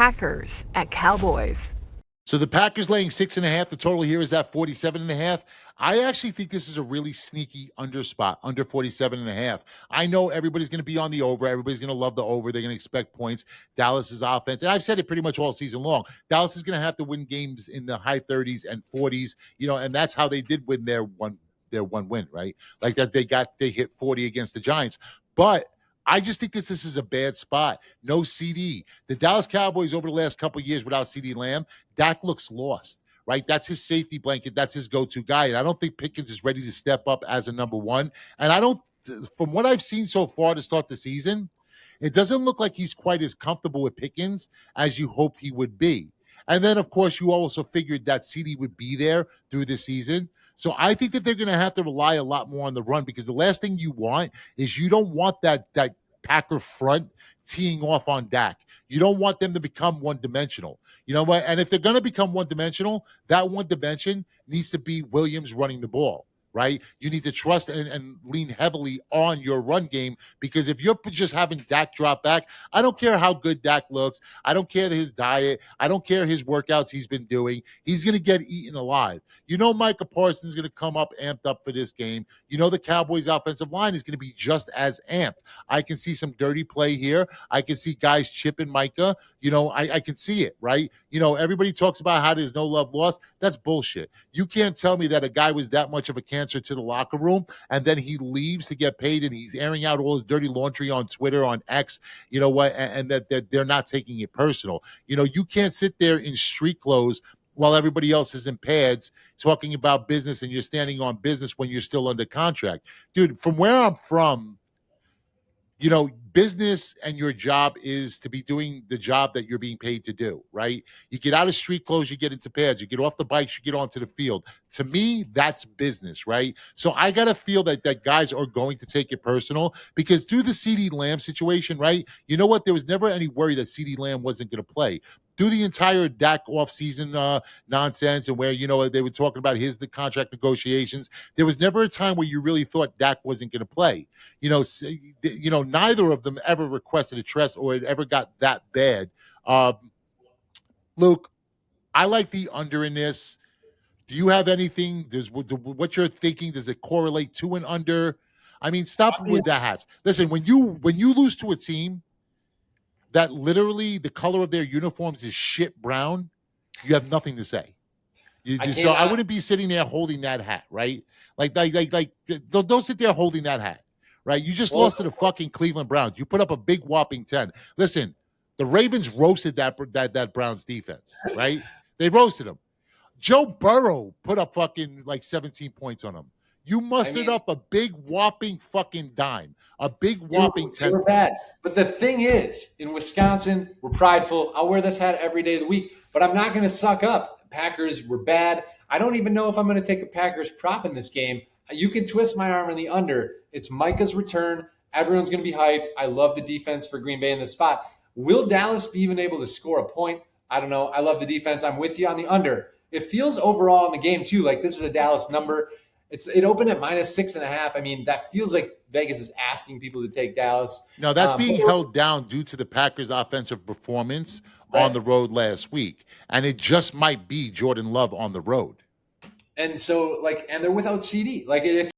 Packers at Cowboys. So the Packers laying 6.5. The total here is at 47.5. I actually think this is a really sneaky under spot, under 47.5. I know everybody's going to be on the over. Everybody's going to love the over. They're going to expect points. Dallas's offense, and I've said it pretty much all season long, Dallas is going to have to win games in the high 30s and 40s, and that's how they did win their one win, right? Like that they hit 40 against the Giants. But I just think this is a bad spot. No CD. The Dallas Cowboys over the last couple of years without CD Lamb, Dak looks lost, right? That's his safety blanket. That's his go-to guy. And I don't think Pickens is ready to step up as a number one. And from what I've seen so far to start the season, it doesn't look like he's quite as comfortable with Pickens as you hoped he would be. And then, of course, you also figured that CD would be there through the season. So I think that they're going to have to rely a lot more on the run, because the last thing you want is you don't want that Packer front teeing off on Dak. You don't want them to become one-dimensional. You know what? And if they're going to become one-dimensional, that one dimension needs to be Williams running the ball, right? You need to trust and lean heavily on your run game, because if you're just having Dak drop back, I don't care how good Dak looks. I don't care his diet. I don't care his workouts he's been doing. He's going to get eaten alive. Micah Parsons is going to come up amped up for this game. The Cowboys offensive line is going to be just as amped. I can see some dirty play here. I can see guys chipping Micah. I can see it, right? Everybody talks about how there's no love lost. That's bullshit. You can't tell me that a guy was that much of a cancer to the locker room and then he leaves to get paid and he's airing out all his dirty laundry on Twitter, on X, and that they're not taking it personal. You can't sit there in street clothes while everybody else is in pads talking about business, and you're standing on business when you're still under contract. Dude, from where I'm from, business and your job is to be doing the job that you're being paid to do, right? You get out of street clothes, you get into pads, you get off the bikes, you get onto the field. To me, that's business, right? So I got to feel that guys are going to take it personal, because through the CeeDee Lamb situation, right? You know what? There was never any worry that CeeDee Lamb wasn't going to play. Through the entire Dak offseason nonsense, and where, they were talking about the contract negotiations, there was never a time where you really thought Dak wasn't going to play. Neither of them ever requested a trust, or it ever got that bad. Luke, I like the under in this. Do you have anything? What you're thinking? Does it correlate to an under? I mean, stop with the hats. Listen, when you lose to a team that literally the color of their uniforms is shit brown, you have nothing to say. So I wouldn't be sitting there holding that hat, right? Like don't sit there holding that hat, right? You just lost to the fucking Cleveland Browns. You put up a big whopping 10. Listen, the Ravens roasted that Browns defense, right? They roasted them. Joe Burrow put up fucking 17 points on them. You mustered up a big whopping fucking dime, a big whopping 10. We're bad. But the thing is, in Wisconsin, we're prideful. I'll wear this hat every day of the week, but I'm not going to suck up. Packers were bad. I don't even know if I'm going to take a Packers prop in this game. You can twist my arm in the under. It's Micah's return. Everyone's going to be hyped. I love the defense for Green Bay in this spot. Will Dallas be even able to score a point? I don't know. I love the defense. I'm with you on the under. It feels overall in the game, too, like this is a Dallas number. It opened at -6.5. I mean, that feels like Vegas is asking people to take Dallas. No, that's being held down due to the Packers' offensive performance on the road last week. And it just might be Jordan Love on the road. And so, and they're without CD. If